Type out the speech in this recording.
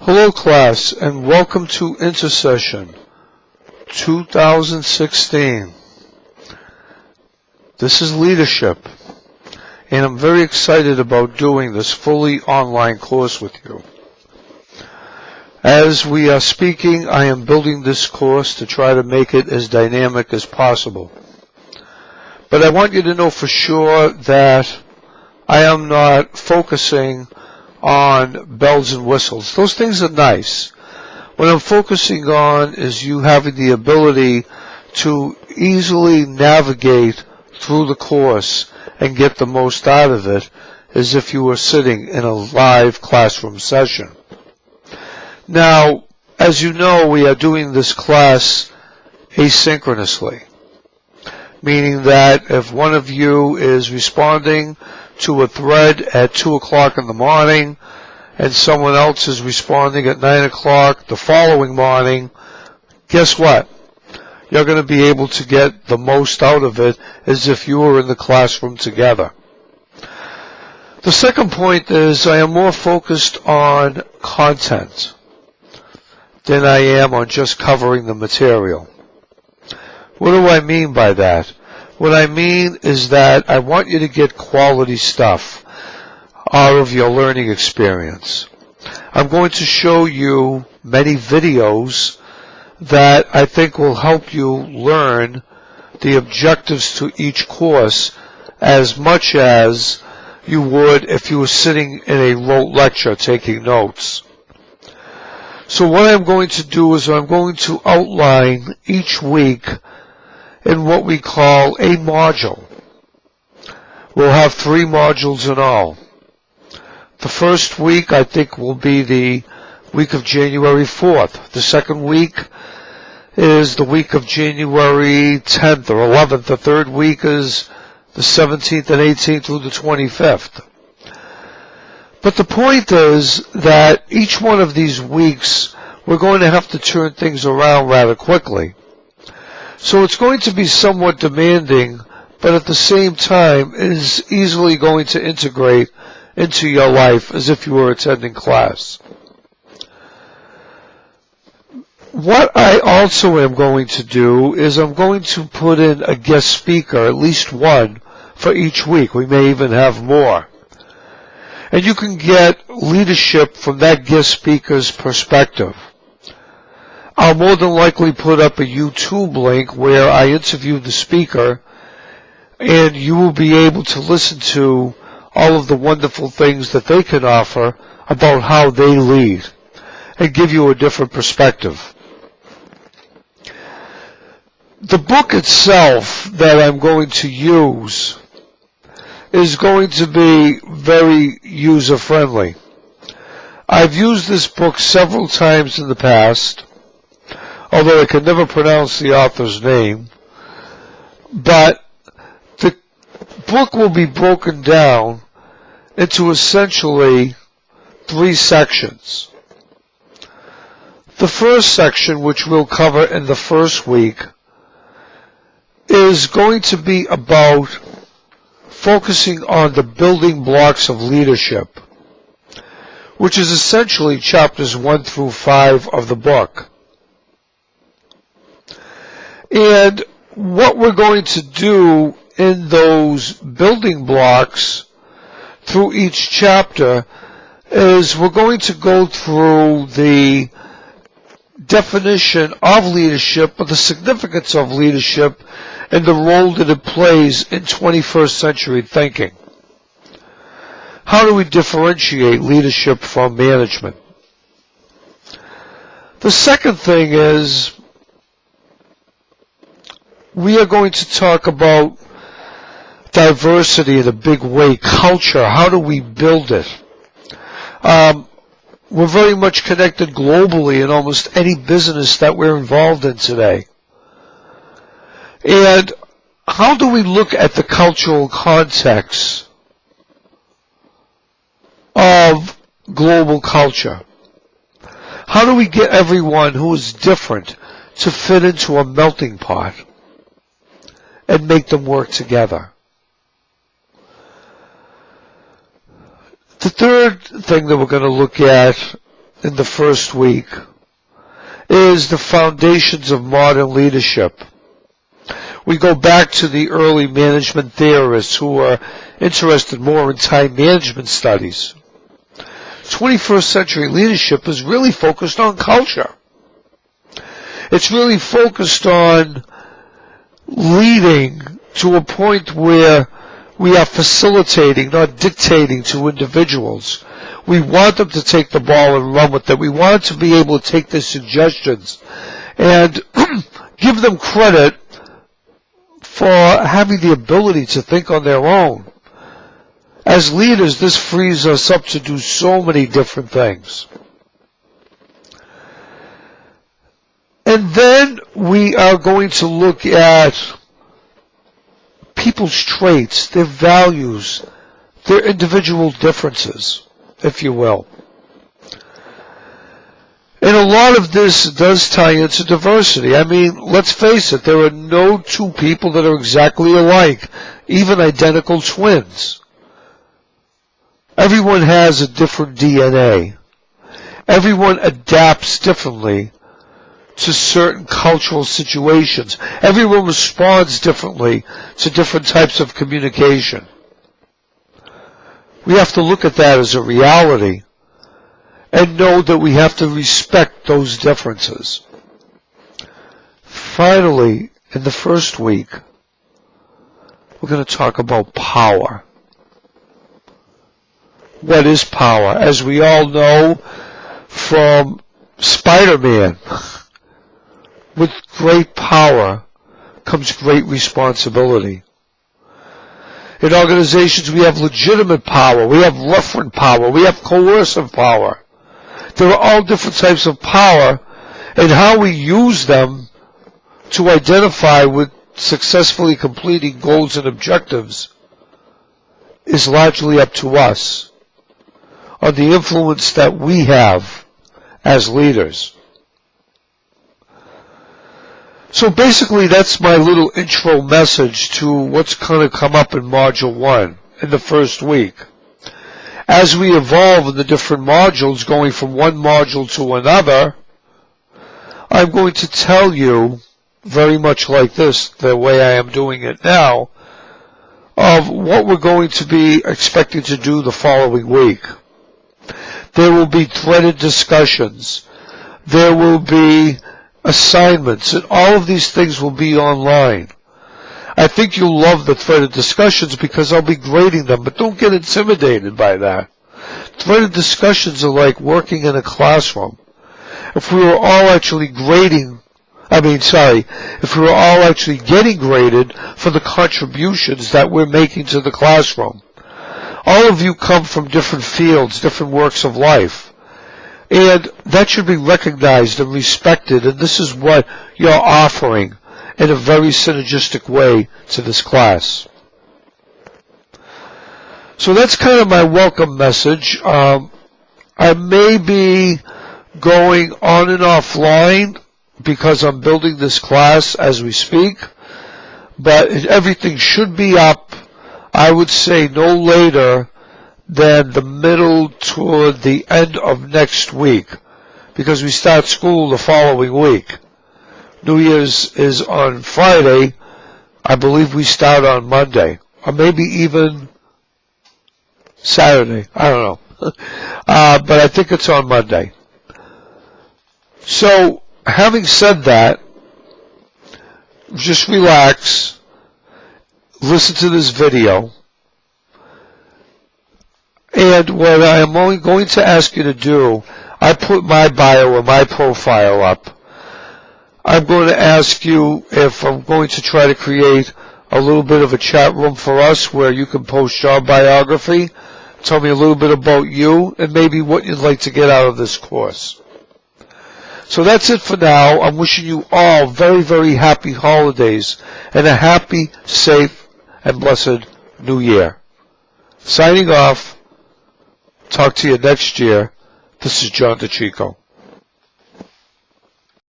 Hello class, and welcome to Intersession 2016. This is leadership, and I'm very excited about doing this fully online course with you. As we are speaking, I am building this course to try to make it as dynamic as possible. But I want you to know for sure that I am not focusing on bells and whistles. Those things are nice. What I'm focusing on is you having the ability to easily navigate through the course and get the most out of it as if you were sitting in a live classroom session. Now, as you know, we are doing this class asynchronously, meaning that if one of you is responding to a thread at 2 o'clock in the morning and someone else is responding at 9 o'clock the following morning, guess what? You're going to be able to get the most out of it as if you were in the classroom together. The second point is I am more focused on content than I am on just covering the material. What do I mean by that? What I mean is that I want you to get quality stuff out of your learning experience. I'm going to show you many videos that I think will help you learn the objectives to each course as much as you would if you were sitting in a rote lecture taking notes. So what I'm going to do is I'm going to outline each week in what we call a module. We'll have 3 modules in all. The first week, I think, will be the week of January 4th. The second week is the week of January 10th or 11th. The third week is the 17th and 18th through the 25th. But the point is that each one of these weeks, we're going to have to turn things around rather quickly. So it's going to be somewhat demanding, but at the same time, it is easily going to integrate into your life as if you were attending class. What I also am going to do is I'm going to put in a guest speaker, at least one, for each week. We may even have more. And you can get leadership from that guest speaker's perspective. I'll more than likely put up a YouTube link where I interview the speaker, and you will be able to listen to all of the wonderful things that they can offer about how they lead and give you a different perspective. The book itself that I'm going to use is going to be very user-friendly. I've used this book several times in the past, although I can never pronounce the author's name, but the book will be broken down into essentially 3 sections. The first section, which we'll cover in the first week, is going to be about focusing on the building blocks of leadership, which is essentially chapters 1 through 5 of the book. And what we're going to do in those building blocks through each chapter is we're going to go through the definition of leadership, but the significance of leadership and the role that it plays in 21st century thinking. How do we differentiate leadership from management? The second thing is we are going to talk about diversity in a big way, culture. How do we build it? We're very much connected globally in almost any business that we're involved in today. And how do we look at the cultural context of global culture? How do we get everyone who is different to fit into a melting pot and make them work together? The third thing that we're going to look at in the first week is the foundations of modern leadership. We go back to the early management theorists who are interested more in time management studies. 21st century leadership is really focused on culture. It's really focused on leading to a point where we are facilitating, not dictating to individuals. We want them to take the ball and run with it. We want to be able to take their suggestions and give them credit for having the ability to think on their own. As leaders, this frees us up to do so many different things. And then we are going to look at people's traits, their values, their individual differences, if you will. And a lot of this does tie into diversity. I mean, let's face it, there are no two people that are exactly alike, even identical twins. Everyone has a different DNA. Everyone adapts differently to certain cultural situations. Everyone responds differently to different types of communication. We have to look at that as a reality and know that we have to respect those differences. Finally, in the first week, we're going to talk about power. What is power? As we all know from Spider-Man, with great power comes great responsibility. In organizations, we have legitimate power, we have referent power, we have coercive power. There are all different types of power, and how we use them to identify with successfully completing goals and objectives is largely up to us, on the influence that we have as leaders. So basically, that's my little intro message to what's going to come up in Module 1 in the first week. As we evolve in the different modules, going from one module to another, I'm going to tell you, very much like this, the way I am doing it now, of what we're going to be expecting to do the following week. There will be threaded discussions. There will be assignments, and all of these things will be online. I think you'll love the threaded discussions because I'll be grading them, but don't get intimidated by that. Threaded discussions are like working in a classroom. If we were all actually if we were all actually getting graded for the contributions that we're making to the classroom. All of you come from different fields, different works of life. And that should be recognized and respected, and this is what you're offering in a very synergistic way to this class. So that's kind of my welcome message. I may be going on and offline because I'm building this class as we speak, but everything should be up, I would say, no later than the middle toward the end of next week, because we start school the following week. New Year's is on Friday. I believe we start on Monday, or maybe even Saturday. I don't know. But I think it's on Monday. So, having said that, just relax, listen to this video, and what I am only going to ask you to do, I put my bio or my profile up. I'm going to ask you if I'm going to try to create a little bit of a chat room for us where you can post your biography, tell me a little bit about you, and maybe what you'd like to get out of this course. So that's it for now. I'm wishing you all very, very happy holidays and a happy, safe, and blessed New Year. Signing off. Talk to you next year. This is John DeChico.